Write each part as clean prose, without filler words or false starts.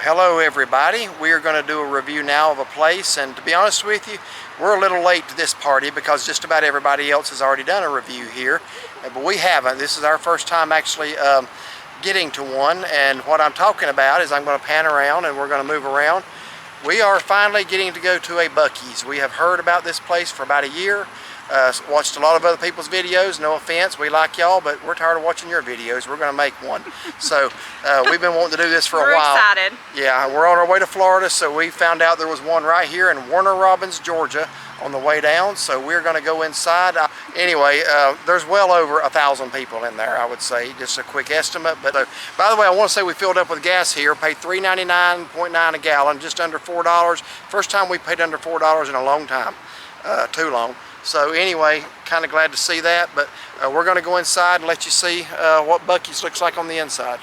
Hello everybody, we are going to do a review now of a place, and to be honest with you, we're a little late to this party because just about everybody else has already done a review here, but we haven't. This is our first time actually getting to one, and what I'm talking about is I'm going to pan around and we're going to move around. We are finally getting to go to a Buc-ee's. We have heard about this place for about a year. Watched a lot of other people's videos. No offense, we like y'all, but we're tired of watching your videos. We're going to make one. So we've been wanting to do this for a while. We're excited. Yeah, we're on our way to Florida, so we found out there was one right here in Warner Robins, Georgia on the way down. So we're going to go inside. Anyway, there's well over 1,000 people in there, I would say. Just a quick estimate. But by the way, I want to say we filled up with gas here. Paid $3.99.9 a gallon, just under $4. First time we paid under $4 in a long time. Too long. So anyway, kind of glad to see that, but we're going to go inside and let you see what Buc-ee's looks like on the inside.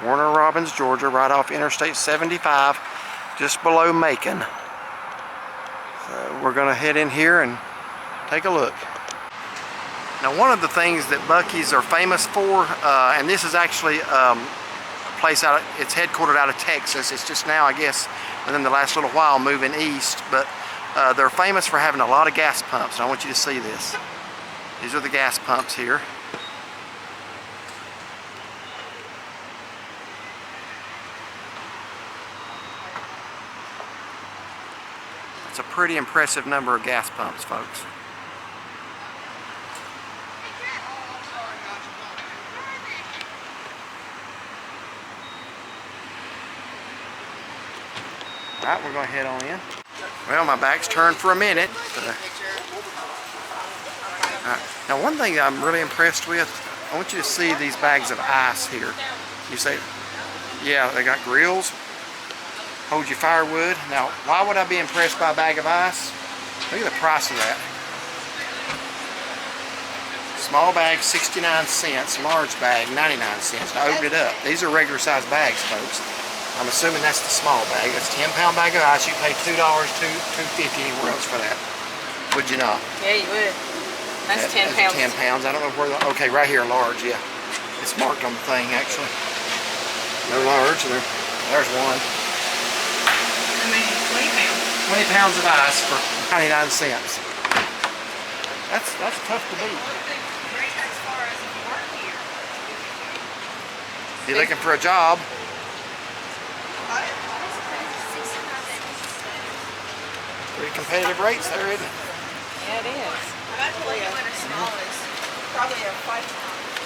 Warner Robins, Georgia, right off Interstate 75, just below Macon. So we're going to head in here and take a look. Now, one of the things that Buc-ee's are famous for, and this is actually a place it's headquartered out of Texas. It's just now, I guess, within the last little while, moving east, but they're famous for having a lot of gas pumps. And I want you to see this. These are the gas pumps here. It's a pretty impressive number of gas pumps, folks. All right, we're going to head on in. Well, my back's turned for a minute. Now, one thing I'm really impressed with, I want you to see these bags of ice here. You say, yeah, they got grills. Hold your firewood. Now, why would I be impressed by a bag of ice? Look at the price of that. Small bag, 69 cents. Large bag, 99 cents. I opened it up. These are regular size bags, folks. I'm assuming that's the small bag. That's a 10-pound bag of ice. You pay $2, $2.50 anywhere else for that. Would you not? Yeah, you would. That's 10 pounds. 10 pounds. I don't know where okay, right here, large, yeah. It's marked on the thing, actually. No large. There's one. 20 pounds of ice for 99 cents. That's tough to beat. If you're looking for a job. Pretty competitive rates there, isn't it? Yeah, it is.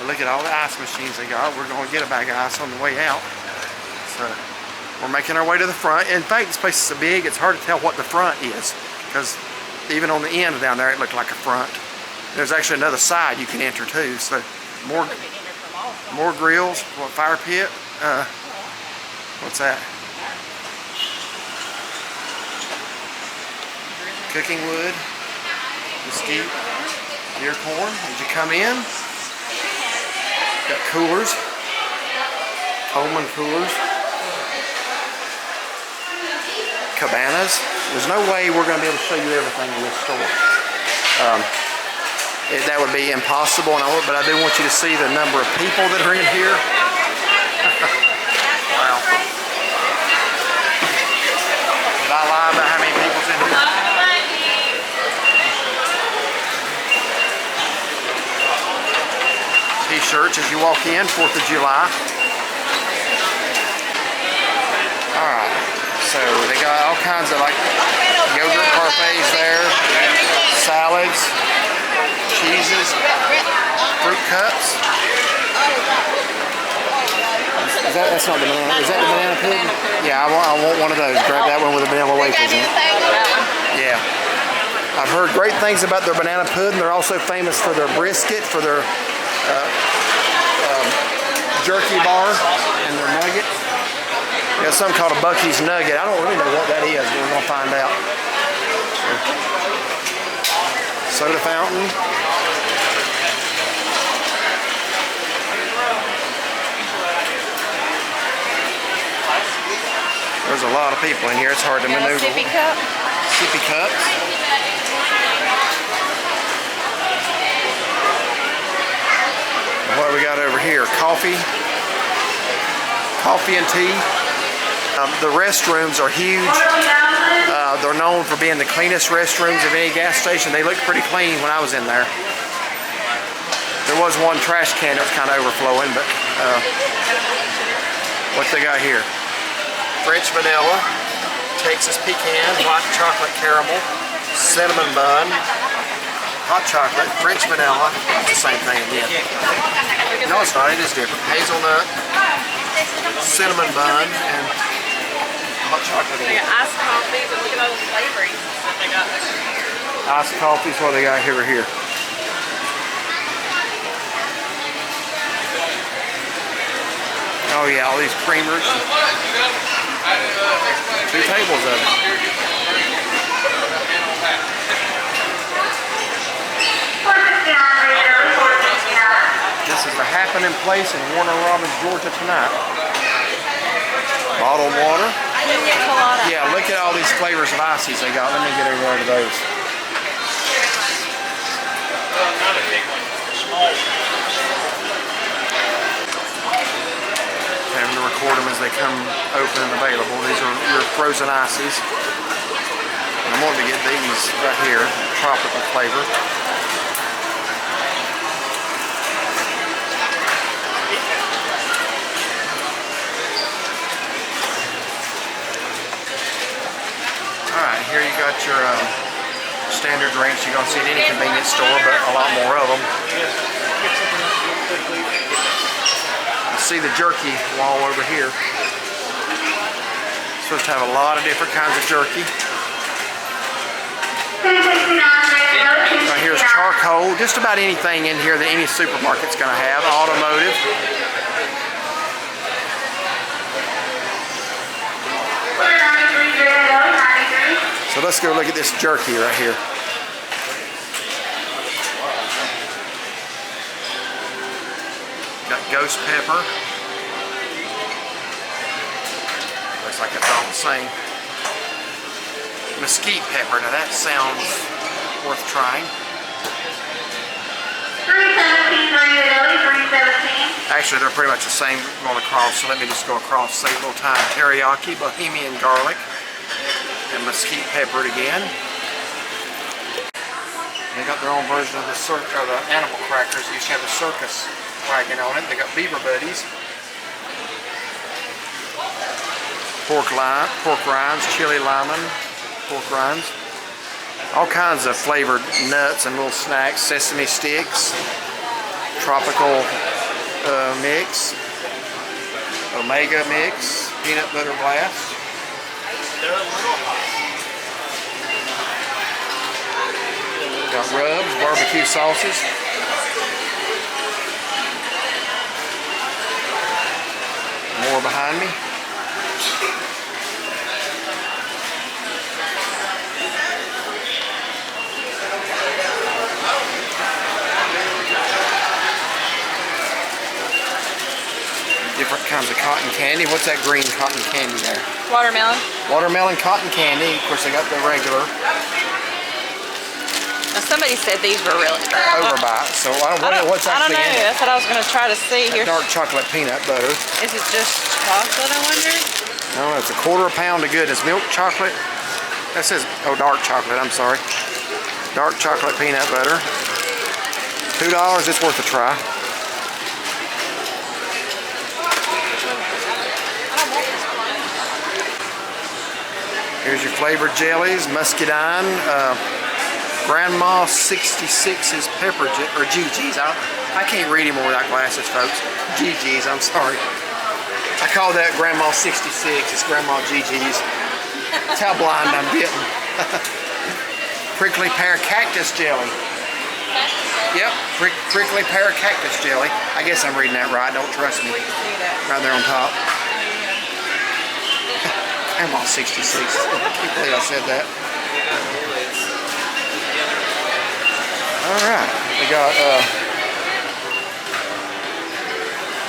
Look at all the ice machines they got. We're going to get a bag of ice on the way out. So we're making our way to the front. In fact, this place is so big, it's hard to tell what the front is, because even on the end down there, it looked like a front. There's actually another side you can enter too. So more grills. What, fire pit? What's that? Cooking wood, mesquite, deer corn. As you come in, got coolers, Coleman coolers. Cabanas. There's no way we're going to be able to show you everything in this store. That would be impossible, but I do want you to see the number of people that are in here. Wow. Did I lie about how many people's in here? T-shirts as you walk in, 4th of July. All right. So they got all kinds of like yogurt parfaits there, salads, cheeses, fruit cups. That's not the banana. Is that the banana pig? Yeah, I want one of those. Grab that one with the vanilla wafers in it. Yeah. I've heard great things about their banana pudding. They're also famous for their brisket, for their jerky bar, and their nugget. There's something called a Buc-ee's nugget. I don't really know what that is, but we're going to find out. Soda fountain. There's a lot of people in here. It's hard to maneuver. Sippy cup? Sippy cups. What do we got over here? Coffee. Coffee and tea. The restrooms are huge. They're known for being the cleanest restrooms of any gas station. They looked pretty clean when I was in there. There was one trash can that was kind of overflowing, but what they got here? French vanilla, Texas pecan, white chocolate caramel, cinnamon bun, hot chocolate, French vanilla. It's the same thing again. No, it's not. It is different. Hazelnut, cinnamon bun, and hot chocolate. They got iced coffee, but look at all the flavorings that they got over here. Iced coffee is what they got over here. Oh yeah, all these creamers. 2 tables of it. This is the happening place in Warner Robins, Georgia tonight. Bottled water. I didn't get colada. Yeah, look at all these flavors of ices they got. Let me get over there to those. Not a big one, small. I'm going to record them as they come open and available. These are your frozen ices. And I'm wanting to get these right here, tropical flavor. Alright, here you got your standard drinks you're going to see at any convenience store, but a lot more of them. See the jerky wall over here. Supposed to have a lot of different kinds of jerky. Right here's charcoal. Just about anything in here that any supermarket's going to have. Automotive. So let's go look at this jerky right here. Got ghost pepper. Looks like it's all the same. Mesquite pepper. Now that sounds worth trying. 317. Actually, they're pretty much the same going across. So let me just go across, save a little time. Teriyaki, Bohemian garlic, and mesquite peppered again. They got their own version of the animal crackers. They used to have the circus wagon on it. They got beaver buddies, pork rinds, chili lemon, pork rinds, all kinds of flavored nuts and little snacks, sesame sticks, tropical mix, omega mix, peanut butter blast. Got rubs, barbecue sauces. More behind me. Different kinds of cotton candy. What's that green cotton candy there? Watermelon. Watermelon cotton candy. Of course, they got the regular. Now somebody said these were really good. Overbite. So what's I don't actually know. in it? That's what I was going to try to see here. Dark chocolate peanut butter. Is it just chocolate, I wonder? No, it's a quarter pound of goodness. Milk chocolate. That says, oh, dark chocolate. I'm sorry. Dark chocolate peanut butter. $2. It's worth a try. Here's your flavored jellies. Muscadine. Grandma 66's pepper, or GG's. I can't read anymore without glasses, folks. GG's, I'm sorry. I call that Grandma 66. It's Grandma GG's. That's how blind I'm getting. prickly pear cactus jelly. Yep, prickly pear cactus jelly. I guess I'm reading that right. Don't trust me. Right there on top. I'm all 66. I can't believe I said that. All right, we got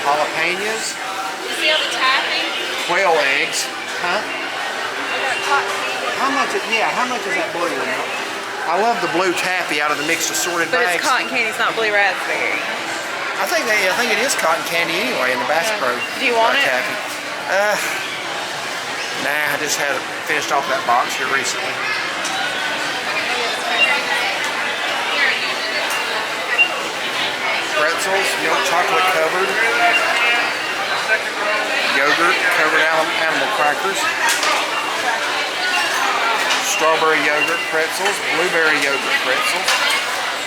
jalapenos. You see all the tapping? Quail eggs. Huh? I got cotton candy. How much is that blue one? I love the blue taffy out of the mixed assorted But bags. it's cotton candy, it's not blue raspberry. I think it is cotton candy anyway in the Bass Pro. Do you want it? Taffy. Nah, I just had finished off that box here recently. Pretzels, milk chocolate covered. Yogurt covered animal crackers. Strawberry yogurt pretzels, blueberry yogurt pretzels,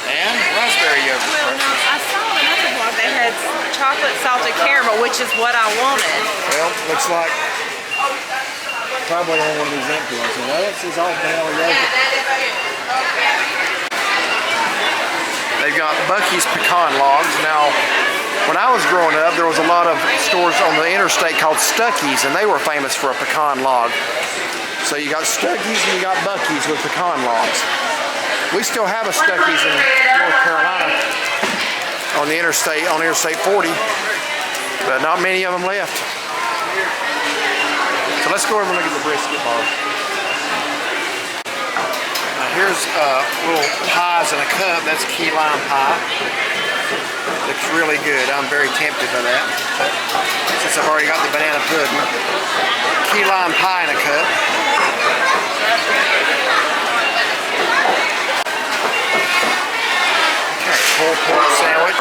and raspberry yogurt Well, pretzels. no, I saw another blog that had chocolate salted caramel, which is what I wanted. Well, looks like probably on one of these empty ones. You know, this is all vanilla yogurt. They've got Bucky's pecan logs. Now, when I was growing up, there was a lot of stores on the interstate called Stuckey's, and they were famous for a pecan log. So you got Stuckey's and you got Bucky's with pecan logs. We still have a Stuckey's in North Carolina on Interstate 40, but not many of them left. So let's go over and look at the brisket bar. Now here's little pies in a cup. That's key lime pie. Looks really good. I'm very tempted by that. Since I've already got the banana pudding. Key lime pie in a cup. Okay, pulled pork sandwich.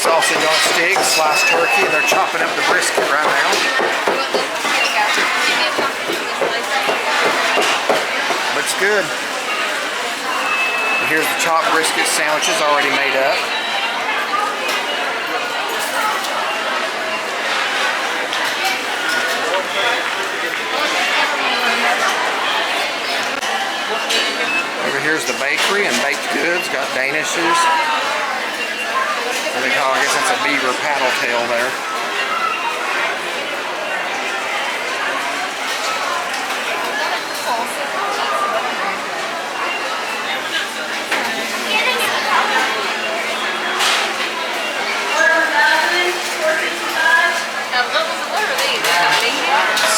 Sausage on sticks, sliced turkey, and they're chopping up the brisket right now. Looks good. And here's the chopped brisket sandwiches already made up. Over here's the bakery and baked goods. Got danishes. What do they call it? I guess that's a beaver paddle tail there.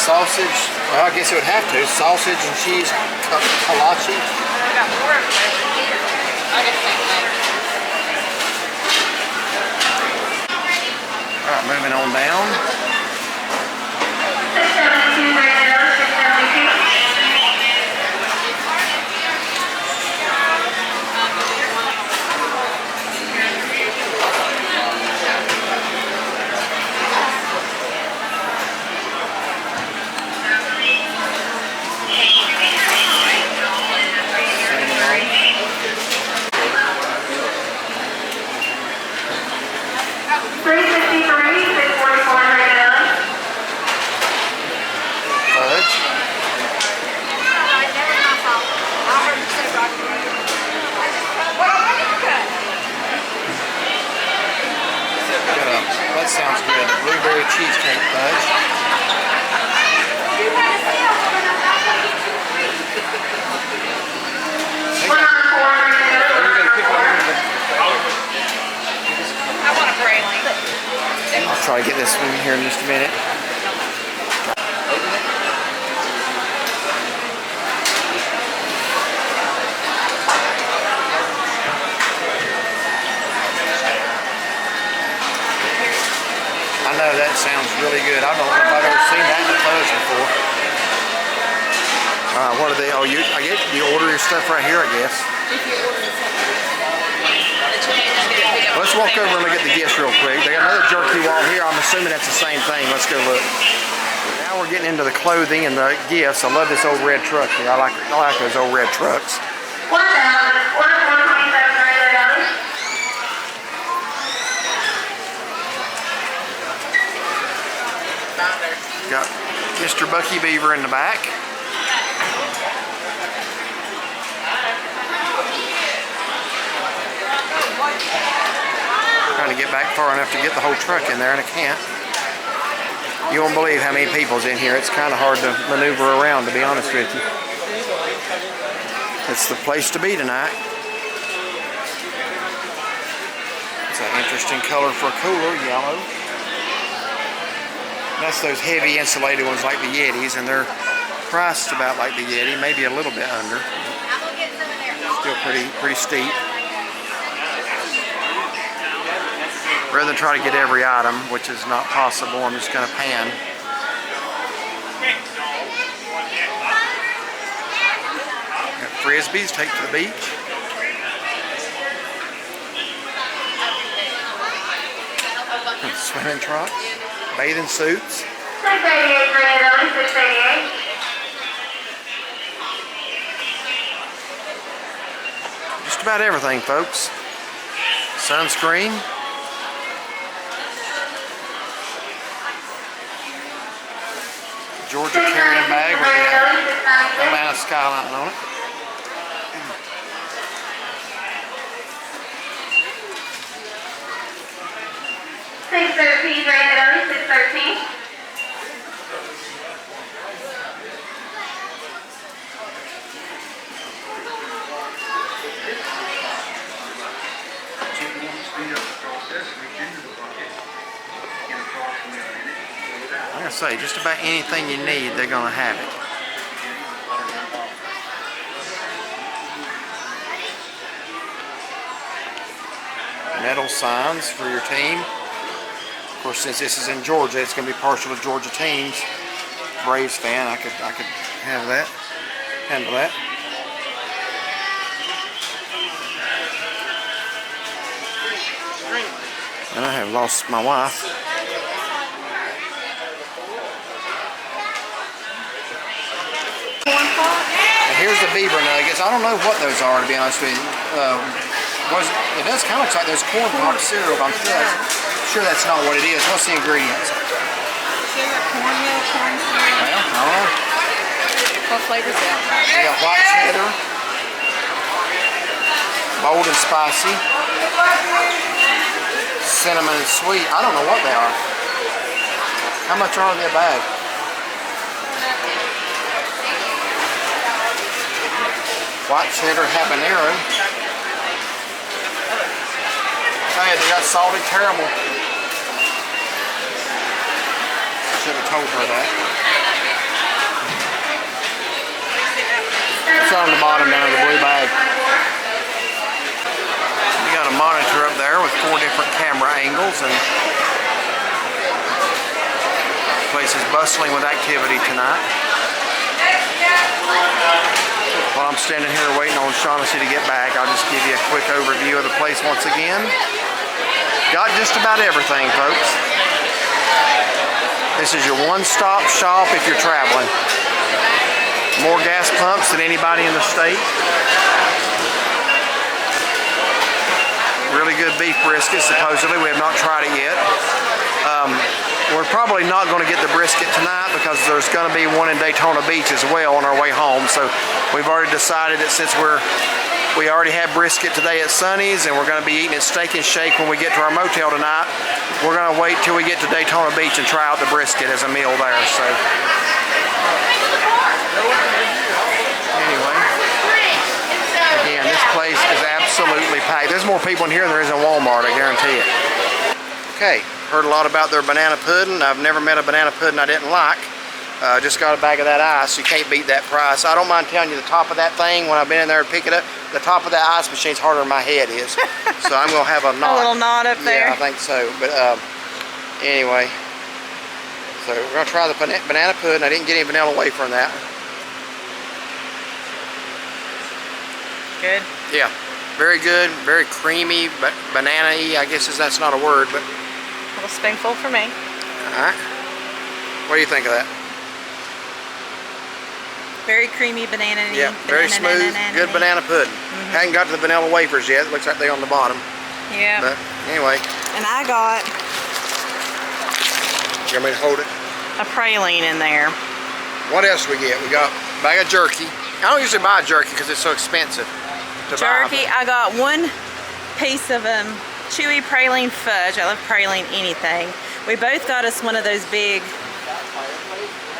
Sausage, well, I guess it would have to. Sausage and cheese kolache. I got more of them over here. I got the same thing. All right, moving on down. That sounds good. Blueberry cheesecake fudge. I want a praline. I'll try to get this one here in just a minute. I know that sounds really good. I don't know if I've ever seen that in the fudge before. What are they? Oh, I guess you order your stuff right here, I guess. Let's walk over and look at the gifts real quick. They got another jerky wall here. I'm assuming that's the same thing. Let's go look. Now we're getting into the clothing and the gifts. I love this old red truck here. I like those old red trucks. Got Mr. Bucky Beaver in the back. trying to get back far enough to get the whole truck in there, and I can't. You won't believe how many people's in here. It's kind of hard to maneuver around, to be honest with you. It's the place to be tonight. It's an interesting color for a cooler, yellow. That's those heavy insulated ones like the Yetis, and they're priced about like the Yeti, maybe a little bit under. Still pretty steep. Rather than try to get every item, which is not possible, I'm just going to pan. Got frisbees, take to the beach. Swimming trunks, bathing suits. 688, Green 688. Just about everything, folks. Sunscreen. Georgia carrying bag with the Atlanta skyline on it. $613, $613. Like I say, just about anything you need, they're going to have it. Metal signs for your team. Of course, since this is in Georgia, it's going to be partial to Georgia teams. Braves fan, I could have that, handle that. And I have lost my wife. And here's the beaver nuggets. I don't know what those are, to be honest with you. It does kind of look like there's corn pop syrup. I'm sure that's not what it is. What's the ingredients? Sugar, cornmeal, corn syrup. Well, I don't know. What flavor's that? We got white cheddar, bold and spicy, cinnamon and sweet. I don't know what they are. How much are in their bag? White cheddar habanero. Oh yeah, they got salted caramel. Should have told her that. It's on the bottom down of the blue bag. You got a monitor up there with 4 different camera angles, and the place is bustling with activity tonight. While I'm standing here waiting on Shaughnessy to get back, I'll just give you a quick overview of the place once again. Got just about everything, folks. This is your one-stop shop if you're traveling. More gas pumps than anybody in the state. Really good beef brisket, supposedly. We have not tried it yet. We're probably not going to get the brisket tonight because there's going to be one in Daytona Beach as well on our way home. So we've already decided that since we already had brisket today at Sonny's and we're going to be eating at Steak and Shake when we get to our motel tonight, we're going to wait till we get to Daytona Beach and try out the brisket as a meal there. So anyway, again, this place is absolutely packed. There's more people in here than there is in Walmart, I guarantee it. Okay, heard a lot about their banana pudding. I've never met a banana pudding I didn't like. Just got a bag of that ice. You can't beat that price. I don't mind telling you, the top of that thing, when I've been in there and pick it up, the top of that ice machine's harder than my head is. So I'm going to have a knot. A little knot up there. Yeah, I think so. But anyway, so we're going to try the banana pudding. I didn't get any vanilla wafer in that. Good? Yeah, very good, very creamy, but banana-y. I guess that's not a word, but... A little spoonful for me. Alright. What do you think of that? Very creamy, banana-y. Yeah, very smooth, good banana pudding. Hadn't got to the vanilla wafers yet. It looks like they're on the bottom. Yeah. But anyway. And I got... You want me to hold it? A praline in there. What else we get? We got a bag of jerky. I don't usually buy jerky because it's so expensive to buy. Jerky, I got one piece of chewy praline fudge. I love praline anything. We both got us one of those big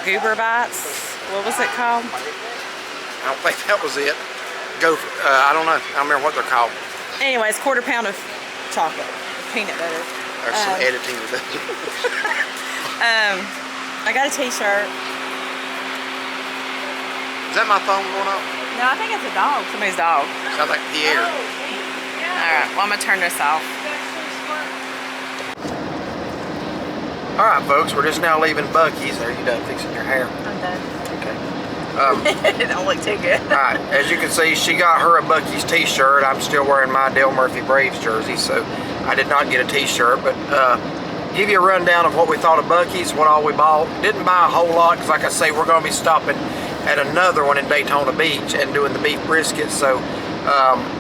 goober bites. What was it called? I don't think that was it. I don't know. I don't remember what they're called. Anyways, quarter pound of chocolate, peanut butter. There's some editing to that. I got a t-shirt. Is that my phone going off? No, I think it's a dog. Somebody's dog. Sounds like Pierre. Alright, well I'm gonna turn this off. Alright folks, we're just now leaving Buc-ee's. Are you done fixing your hair? I'm done. Okay. It don't look too good. Alright, as you can see, she got her a Buc-ee's t-shirt. I'm still wearing my Dale Murphy Braves jersey, so I did not get a t-shirt, but give you a rundown of what we thought of Buc-ee's, what all we bought. Didn't buy a whole lot, because like I say, we're going to be stopping at another one in Daytona Beach and doing the beef brisket, so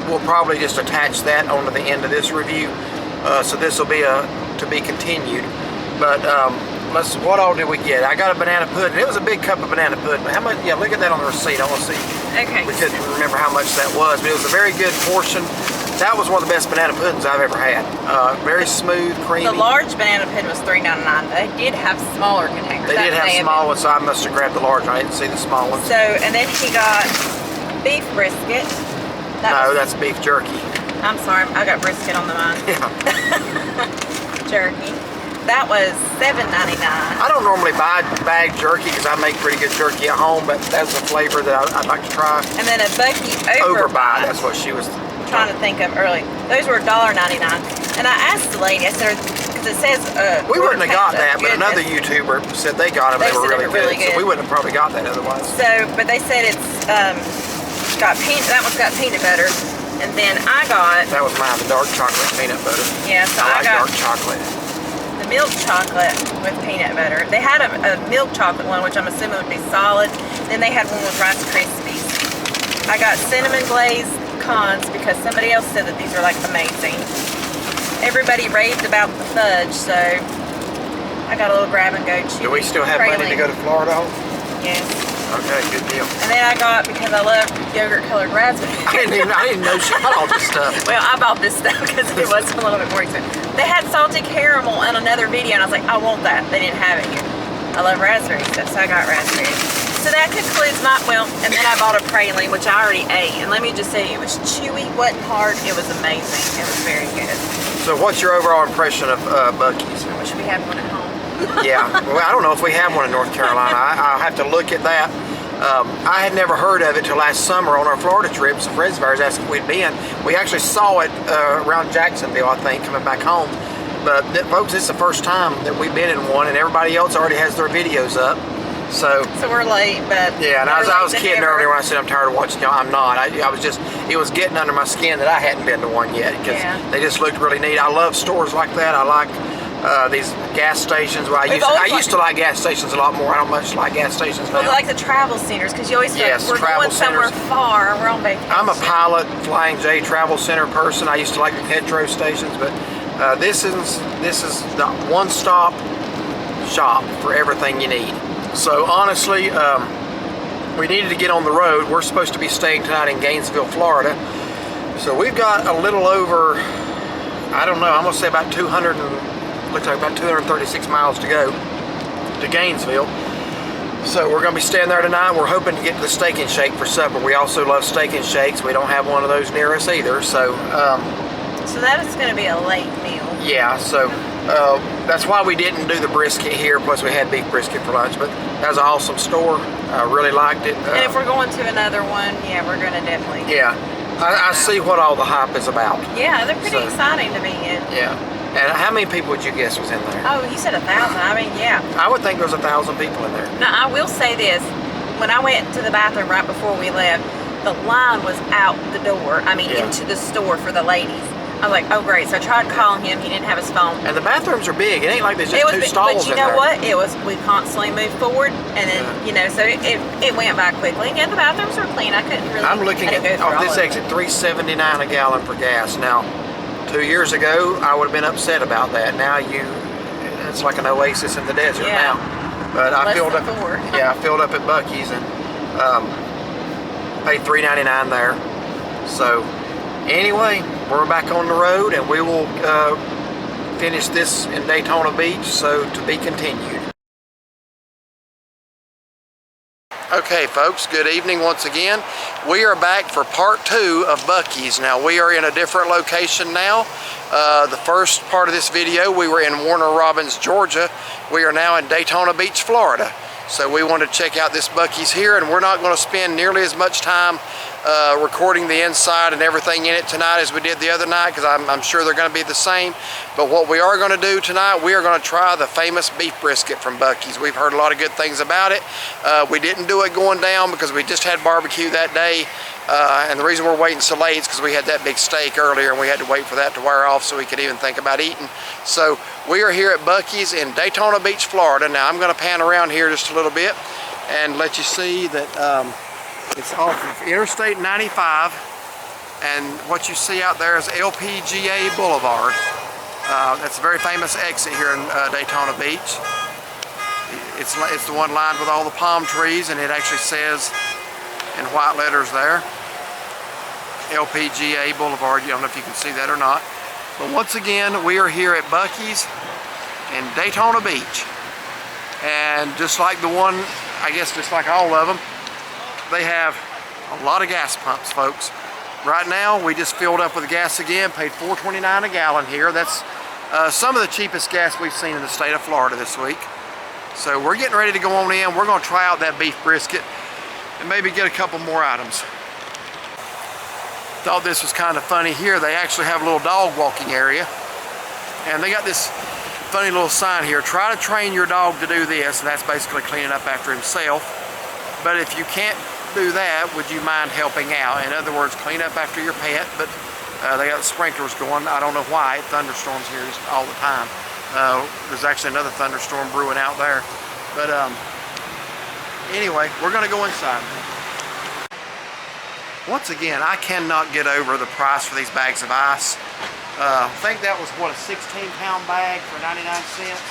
we'll probably just attach that onto the end of this review. So this will be to be continued. But what all did we get? I got a banana pudding. It was a big cup of banana pudding. How much? Yeah, look at that on the receipt. I want to see. Okay. We couldn't remember how much that was, but it was a very good portion. That was one of the best banana puddings I've ever had. Very smooth, creamy. The large banana pudding was $3.99. They did have smaller containers. They did have small ones, so I must have grabbed the large one. I didn't see the small ones. So, and then he got beef brisket. That's beef jerky. I'm sorry, I got brisket on the mind. Yeah. Jerky. That was $7.99. I don't normally buy bag jerky because I make pretty good jerky at home, but that's a flavor that I'd like to try. And then a Bucky overbite. That's what she was trying to think of early. Those were $1.99. And I asked the lady, I said, because it says we wouldn't have got that, but another YouTuber said they got them. They were really good. So we wouldn't have probably got that otherwise. So, but they said it's got that one's got peanut butter. And then I got... That was mine, the dark chocolate peanut butter. Yeah, so I like got dark chocolate. The milk chocolate with peanut butter. They had a milk chocolate one, which I'm assuming would be solid. Then they had one with Rice Krispies. I got cinnamon glazed cons because somebody else said that these are like amazing. Everybody raved about the fudge, so I got a little grab and go chewy. Do we still have money to go to Florida? Yes. Okay, good deal. And then I got, because I love yogurt colored raspberry. I didn't know she got all this stuff. Well, I bought this stuff because it was a little bit more expensive. They had salted caramel in another video, and I was like, I want that. They didn't have it here. I love raspberry stuff, so I got raspberry. So that concludes my, and then I bought a praline, which I already ate. And let me just say, it was chewy, wasn't hard. It was amazing. It was very good. So what's your overall impression of Buc-ee's? I wish we had one at home. Yeah, well, I don't know if we have one in North Carolina. I'll have to look at that. I had never heard of it till last summer on our Florida trip. Some friends of ours asked if we'd been. We actually saw it around Jacksonville, I think, coming back home. But folks, this is the first time that we've been in one, and everybody else already has their videos up. So we're late, but yeah. And I was kidding earlier when I said I'm tired of watching y'all. I'm not. I was just, it was getting under my skin that I hadn't been to one yet because they just looked really neat. I love stores like that. I like these gas stations. Well, I used to like gas stations a lot more. I don't much like gas stations now. Well, like the travel centers, because you always feel like we're going somewhere far. We're on vacation. I'm a Pilot Flying J travel center person. I used to like the Petro stations, but this is the one-stop shop for everything you need. So honestly, we needed to get on the road. We're supposed to be staying tonight in Gainesville, Florida. So we've got a little over, I don't know, I'm gonna say about looks like about 236 miles to go to Gainesville. So we're gonna be staying there tonight. We're hoping to get to the Steak and Shake for supper. We also love Steak and Shakes. We don't have one of those near us either. So that is gonna be a late meal. Yeah, so that's why we didn't do the brisket here, plus we had beef brisket for lunch, but that was an awesome store. I really liked it. And if we're going to another one, yeah, we're gonna definitely. Yeah, I see what all the hype is about. Yeah, they're pretty exciting to be in. Yeah. And how many people would you guess was in there? Oh, you said 1,000. I mean, yeah. I would think there was 1,000 people in there. Now, I will say this. When I went to the bathroom right before we left, the line was out the door. I mean, into the store for the ladies. I was like, oh, great. So I tried calling him. He didn't have his phone. And the bathrooms are big. It ain't like there's just two stalls in there. But you know what? It was, we constantly moved forward. And then, you know, so it went by quickly. And yeah, the bathrooms were clean. I couldn't really. I'm looking at this exit, $3.79 a gallon for gas. Now, 2 years ago, I would have been upset about that. Now it's like an oasis in the desert now. But I filled up. Yeah, I filled up at Buc-ee's and paid $3.99 there. So anyway, we're back on the road, and we will finish this in Daytona Beach, so to be continued. Okay folks, good evening once again. We are back for part 2 of Buc-ee's. Now we are in a different location now. The first part of this video we were in Warner Robins, Georgia. We are now in Daytona Beach, Florida. So we want to check out this Buc-ee's here, and we're not going to spend nearly as much time recording the inside and everything in it tonight as we did the other night, because I'm sure they're going to be the same. But what we are going to do tonight, we are going to try the famous beef brisket from Buc-ee's. We've heard a lot of good things about it. We didn't do it going down because we just had barbecue that day. And the reason we're waiting so late is because we had that big steak earlier and we had to wait for that to wear off so we could even think about eating. So we are here at Buc-ee's in Daytona Beach, Florida. Now I'm going to pan around here just a little bit and let you see that it's off of Interstate 95, and what you see out there is LPGA Boulevard. That's a very famous exit here in Daytona Beach. It's the one lined with all the palm trees, and it actually says in white letters there, LPGA Boulevard. You don't know if you can see that or not. But once again, we are here at Buc-ee's in Daytona Beach. And just like the one, I guess just like all of them, they have a lot of gas pumps, folks. Right now, we just filled up with gas again, paid $4.29 a gallon here. That's some of the cheapest gas we've seen in the state of Florida this week. So we're getting ready to go on in. We're gonna try out that beef brisket and maybe get a couple more items. Thought this was kind of funny here. They actually have a little dog walking area, and they got this funny little sign here: try to train your dog to do this, and that's basically cleaning up after himself. But if you can't do that, would you mind helping out? In other words, clean up after your pet. But they got the sprinklers going. I don't know why. Thunderstorms here just all the time. There's actually another thunderstorm brewing out there. But anyway, we're gonna go inside. Once again, I cannot get over the price for these bags of ice. I think that was, what, a 16-pound bag for 99 cents?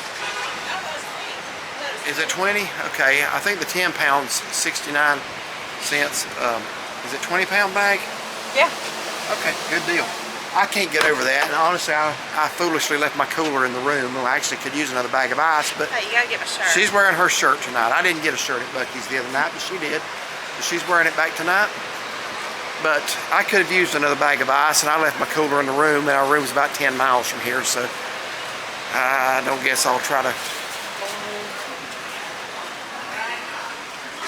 Is it 20? Okay, I think the 10 pounds, 69 cents. Is it 20-pound bag? Yeah. Okay, good deal. I can't get over that, and honestly, I foolishly left my cooler in the room. Well, I actually could use another bag of ice, but Hey, you gotta get my shirt. she's wearing her shirt tonight. I didn't get a shirt at Buc-ee's the other night, but she did. So she's wearing it back tonight. But I could have used another bag of ice, and I left my cooler in the room, and our room's about 10 miles from here, so I don't guess I'll try to.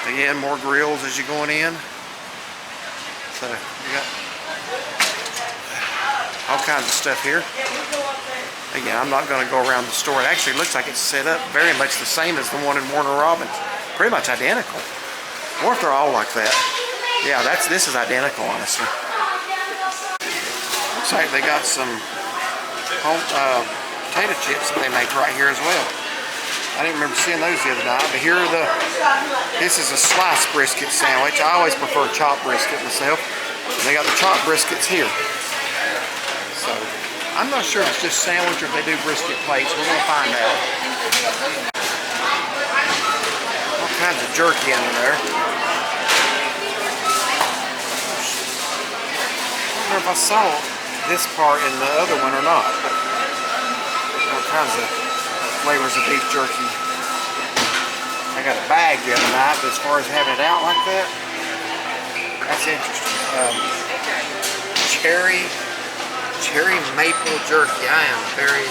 Again, more grills as you're going in. So you got all kinds of stuff here. Again, I'm not going to go around the store. It actually looks like it's set up very much the same as the one in Warner Robins. Pretty much identical. Or if they're all like that. Yeah, this is identical, honestly. Looks like they got some home, potato chips that they make right here as well. I didn't remember seeing those the other night, but here are this is a sliced brisket sandwich. I always prefer chopped brisket myself. And they got the chopped briskets here. So, I'm not sure if it's just sandwich or if they do brisket plates. We're going to find out. All kinds of jerky under there. I don't know if I saw this part in the other one or not. All kinds of flavors of beef jerky. I got a bag the other night, but as far as having it out like that, that's interesting. Cherry maple jerky. I am very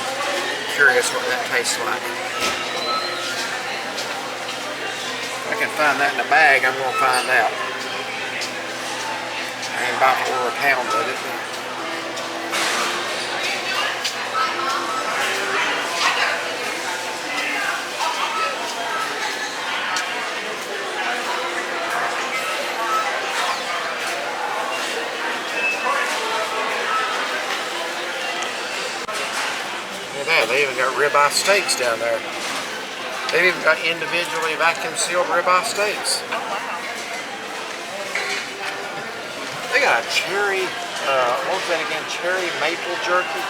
curious what that tastes like. If I can find that in a bag, I'm going to find out. I ain't about to order a pound of it. Look at that, they even got ribeye steaks down there. They've even got individually vacuum sealed ribeye steaks. Oh, wow. They got a cherry, what was that again? Cherry maple jerky.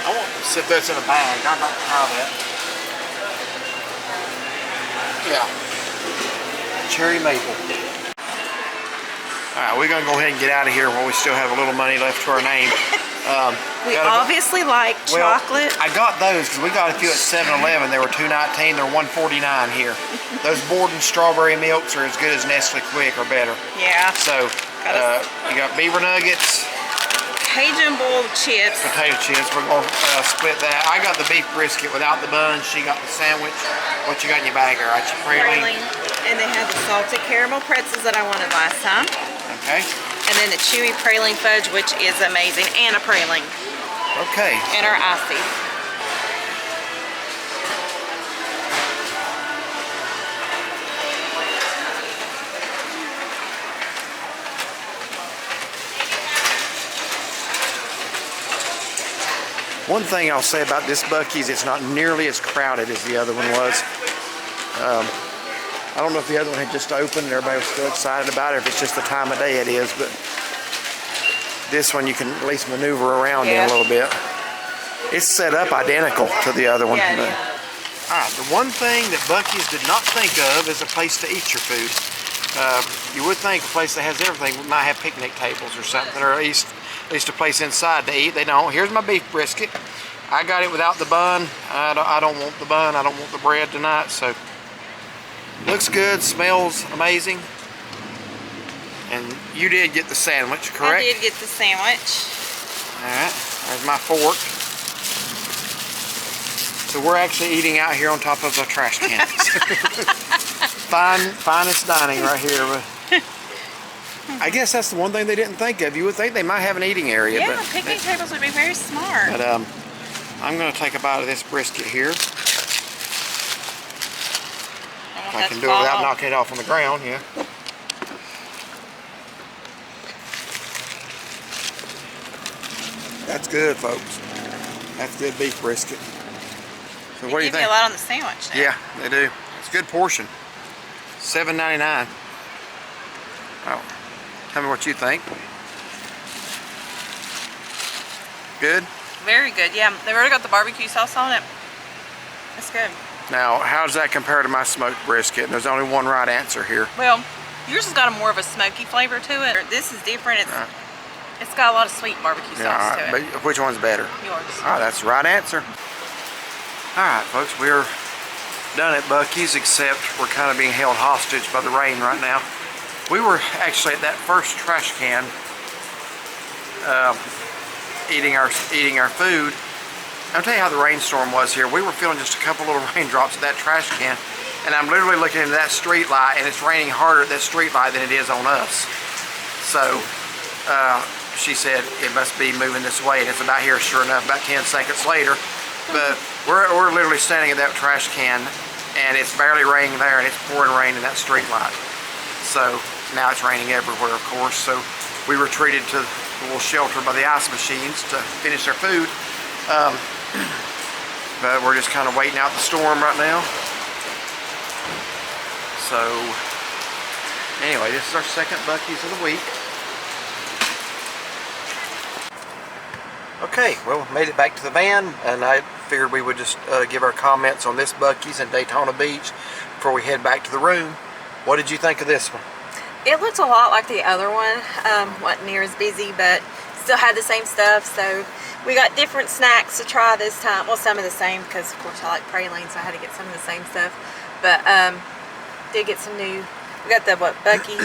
I want to see if that's in a bag. I'm about to try that. Yeah. Cherry maple. Alright, we're going to go ahead and get out of here while we still have a little money left to our name. We Got a- obviously like Well, chocolate. I got those because we got a few at 7-Eleven. They were $2.19. They're $1.49 here. Those Borden strawberry milks are as good as Nestle Quick or better. Yeah. So you got beaver nuggets, Cajun boiled chips. potato chips. We're gonna split that. I got the beef brisket without the bun. She got the sandwich. What you got in your bag? All right, your praline. And they had the salted caramel pretzels that I wanted last time. Okay. And then the chewy praline fudge, which is amazing, and a praline. Okay. And our icy. One thing I'll say about this Buc-ee's, it's not nearly as crowded as the other one was. I don't know if the other one had just opened and everybody was still excited about it, or if it's just the time of day it is, but this one you can at least maneuver around in a little bit. It's set up identical to the other one. Yeah, it but, is. all right, the one thing that Buc-ee's did not think of is a place to eat your food. You would think a place that has everything might have picnic tables or something, or at least a place inside to eat. They don't. Here's my beef brisket. I got it without the bun. I don't want the bun. I don't want the bread tonight. So looks good, smells amazing. And you did get the sandwich, correct? I did get the sandwich. All right, there's my fork. So we're actually eating out here on top of a trash can. Finest dining right here. But I guess that's the one thing they didn't think of. You would think they might have an eating area. Yeah, but picnic tables would be very smart. But I'm going to take a bite of this brisket here. I can do it without knocking it off on the ground, yeah. That's good, folks. That's good beef brisket. So what do you They give think? you a lot on the sandwich now. Yeah, they do. It's a good portion. $7.99. Oh, tell me what you think. Good? Very good. Yeah, they've already got the barbecue sauce on it. It's good. Now, how does that compare to my smoked brisket? There's only one right answer here. Well, yours has got a more of a smoky flavor to it. This is different. It's got a lot of sweet barbecue sauce Yeah, all right, to it. but which one's better? Yours. All right, that's the right answer. All right, folks, we're done at Buc-ee's, except we're kind of being held hostage by the rain right now. We were actually at that first trash can eating our food. I'll tell you how the rainstorm was here. We were feeling just a couple little raindrops at that trash can, and I'm literally looking into that street light, and it's raining harder at that street light than it is on us. So she said it must be moving this way, and it's about here, sure enough, about 10 seconds later. But we're literally standing at that trash can, and it's barely raining there, and it's pouring rain in that street light. So now it's raining everywhere, of course. So we retreated to the little shelter by the ice machines to finish our food. But we're just kind of waiting out the storm right now. So anyway, this is our second Buc-ee's of the week. Okay, well, made it back to the van, and I figured we would just give our comments on this Buc-ee's in Daytona Beach before we head back to the room. What did you think of this one? It looked a lot like the other one. Wasn't near as busy, but still had the same stuff. So we got different snacks to try this time. Well, some of the same, because of course I like praline, so I had to get some of the same stuff. But did get some new. We got the Bucky.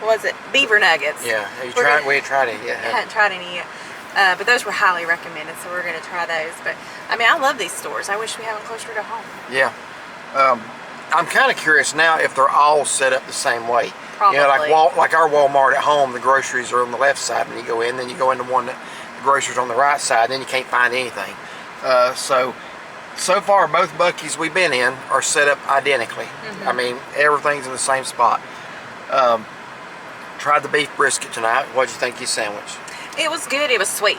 What was it? Beaver nuggets. Yeah, we ain't tried it yet. I hadn't tried any yet. But those were highly recommended, so we're going to try those. But I mean, I love these stores. I wish we had them closer to home. Yeah. I'm kind of curious now if they're all set up the same way. Probably. You know, like our Walmart at home, the groceries are on the left side when you go in, then you go into one that the groceries on the right side, then you can't find anything. So far, both Buc-ee's we've been in are set up identically. Mm-hmm. I mean, everything's in the same spot. Tried the beef brisket tonight. What'd you think of your sandwich? It was good. It was sweet.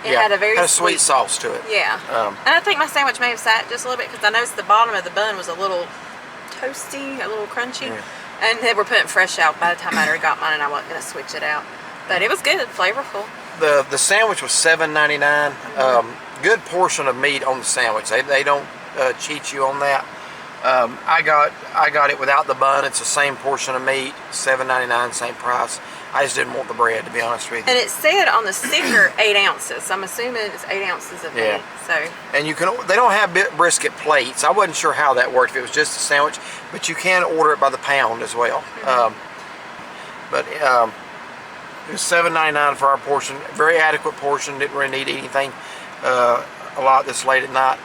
It had a very sweet sauce to it. Yeah. And I think my sandwich may have sat just a little bit because I noticed the bottom of the bun was a little toasty, a little crunchy. Yeah. And they were putting fresh out by the time I already got mine, and I wasn't going to switch it out. But it was good, flavorful. The sandwich was $7.99. Mm-hmm. Good portion of meat on the sandwich. They don't cheat you on that. I got it without the bun. It's the same portion of meat, $7.99, same price. I just didn't want the bread, to be honest with you. And it said on the sticker 8 ounces. I'm assuming it's 8 ounces of meat. So. And you can, they don't have brisket plates. I wasn't sure how that worked, if it was just a sandwich, but you can order it by the pound as well. It was $7.99 for our portion. Very adequate portion. Didn't really need anything a lot this late at night.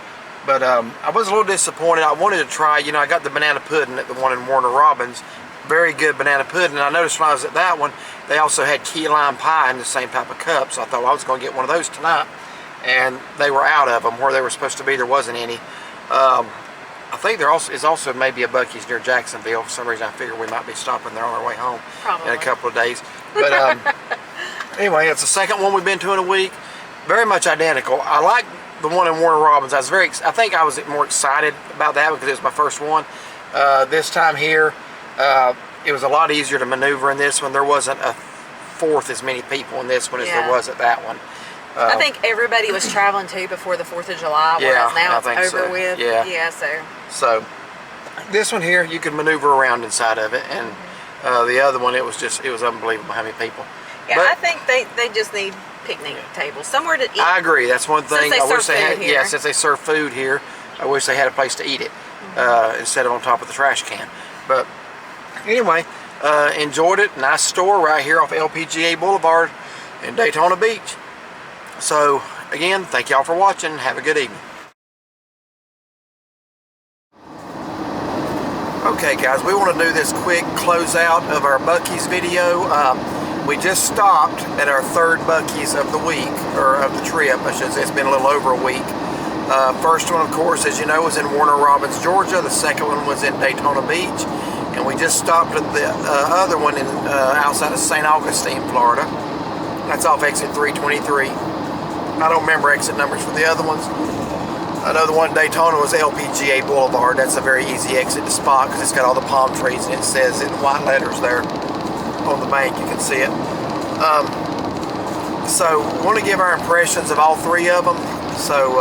But I was a little disappointed. I wanted to try, you know, I got the banana pudding at the one in Warner Robins. Very good banana pudding. And I noticed when I was at that one, they also had key lime pie in the same type of cup. So I thought, well, I was going to get one of those tonight. And they were out of them. Where they were supposed to be, there wasn't any. I think there is also maybe a Buc-ee's near Jacksonville. For some reason, I figured we might be stopping there on our way home. Probably. In a couple of days. But anyway, it's the second one we've been to in a week. Very much identical. I like the one in Warner Robins. I think I was more excited about that because it was my first one. This time here, it was a lot easier to maneuver in this one. There wasn't a fourth as many people in this one as there was at that one. I think everybody was traveling too before the 4th of July, whereas now it's over with. Yeah, so this one here, you can maneuver around inside of it, and the other one, it was unbelievable how many people. Yeah, but I think they just need picnic tables, somewhere to eat. I agree. That's one thing. Since they serve food here. Yeah, since they serve food here, I wish they had a place to eat it instead of on top of the trash can. But anyway, enjoyed it. Nice store right here off LPGA Boulevard in Daytona Beach. So again, thank y'all for watching. Have a good evening. Okay guys, we want to do this quick closeout of our Buc-ee's video. We just stopped at our third Buc-ee's of the week, or of the trip, I should say. It's been a little over a week. First one, of course, as you know, was in Warner Robins, Georgia. The second one was in Daytona Beach. And we just stopped at the other one in outside of St. Augustine, Florida. That's off exit 323. I don't remember exit numbers for the other ones. I know the one in Daytona was LPGA Boulevard. That's a very easy exit to spot because it's got all the palm trees and it says in white letters there on the bank. You can see it. So we want to give our impressions of all three of them. So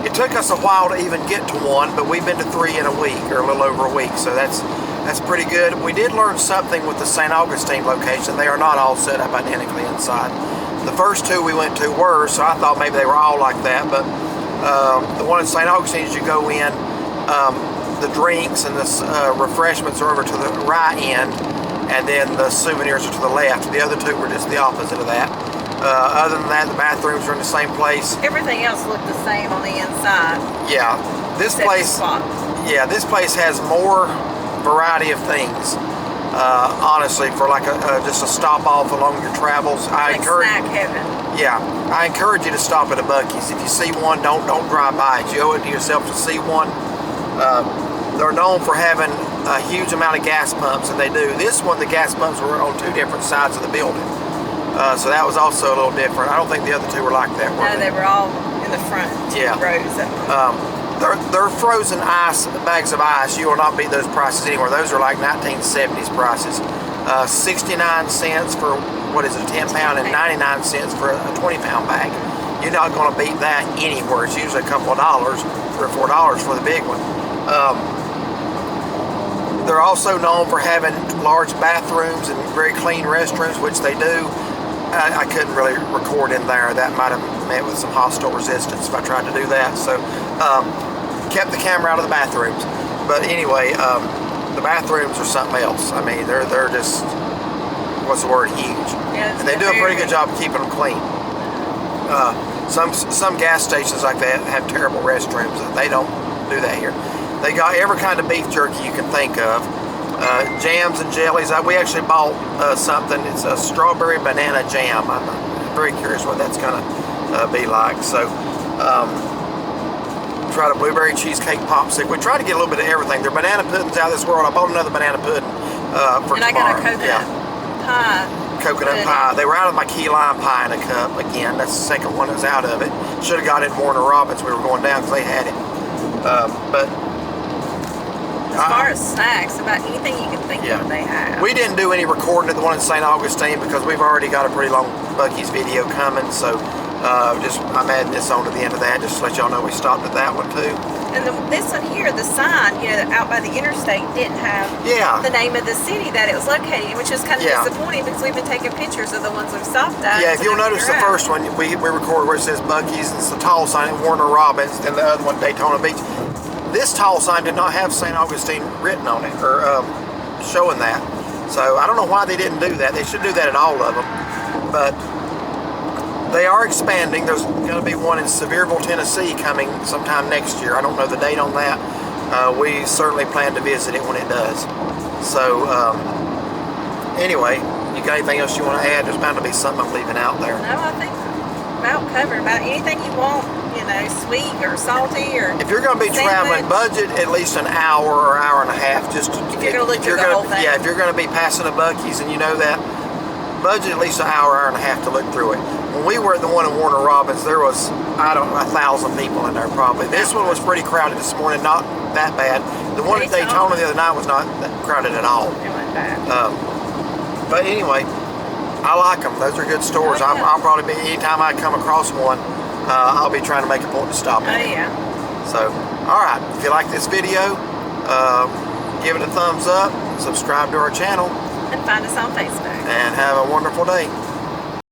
it took us a while to even get to one, but we've been to 3 in a week, or a little over a week. So that's pretty good. We did learn something with the St. Augustine location. They are not all set up identically inside. The first 2 we went to were, so I thought maybe they were all like that, but the one in St. Augustine, as you go in, the drinks and the refreshments are over to the right end, and then the souvenirs are to the left. The other 2 were just the opposite of that. Other than that, the bathrooms are in the same place. Everything else looked the same on the inside. Yeah, this place has more variety of things. Honestly, for like just a stop off along your travels, Like snack heaven. Yeah, I encourage you to stop at a Buc-ee's. If you see one, don't drive by it. You owe it to yourself to see one. They're known for having a huge amount of gas pumps, and they do. This one, the gas pumps were on 2 different sides of the building, so that was also a little different. I don't think the other 2 were like that, were No, they were all in the front rows of them. They're frozen ice, bags of ice. You will not beat those prices anywhere. Those are like 1970s prices. 69 cents for, what is it, a 10 pound, and 99 cents for a 20 pound bag. You're not going to beat that anywhere. It's usually a couple of dollars, $3 or $4 for the big one. They're also known for having large bathrooms and very clean restrooms, which they do. I couldn't really record in there. That might have met with some hostile resistance if I tried to do that. So kept the camera out of the bathrooms. But anyway, the bathrooms are something else. I mean, they're just, what's the word, huge. Yeah, and they do a pretty good job of keeping them clean. Some gas stations like that have terrible restrooms. They don't do that here. They got every kind of beef jerky you can think of. Jams and jellies. We actually bought something. It's a strawberry banana jam. I'm very curious what that's going to be like. So, tried a blueberry cheesecake popsicle. We tried to get a little bit of everything. Their banana pudding's out of this world. I bought another banana pudding for tomorrow. And I got a coconut pie. Coconut pie. They were out of my key lime pie in a cup. Again, that's the second one that's out of it. Should have got it in Warner Robins. We were going down because they had it. But as far as snacks, about anything you can think of, they have. We didn't do any recording at the one in St. Augustine because we've already got a pretty long Buc-ee's video coming. So I'm adding this on to the end of that just to let y'all know we stopped at that one too. And this one here, the sign, you know, out by the interstate didn't have the name of the city that it was located in, which is kind of disappointing because we've been taking pictures of the ones we've stopped at. Yeah, if you'll notice the first one, we recorded where it says Buc-ees, and it's the tall sign at Warner Robins, and the other one, Daytona Beach. This tall sign did not have St. Augustine written on it, or showing that. So I don't know why they didn't do that. They should do that at all of them. But they are expanding. There's going to be one in Sevierville, Tennessee coming sometime next year. I don't know the date on that. We certainly plan to visit it when it does. So anyway, you got anything else you want to add? There's bound to be something I'm leaving out there. No, I think about covered. About anything you want, you know, sweet or salty or. If you're going to be traveling, budget at least an hour or hour and a half. Just if you're going to look through the whole thing. Yeah, if you're going to be passing a Buc-ees and you know that, budget at least an hour, hour and a half to look through it. When we were at the one in Warner Robins, there was, I don't know, 1,000 people in there probably. This one was pretty crowded this morning, not that bad. The one at Daytona the other night was not that crowded at all. It wasn't bad. But anyway, I like them. Those are good stores. Oh, yeah. I'll probably be, anytime I come across one, I'll be trying to make a point to stop at. Oh, yeah. So, alright, if you like this video, give it a thumbs up, subscribe to our channel, And find us on Facebook. and have a wonderful day.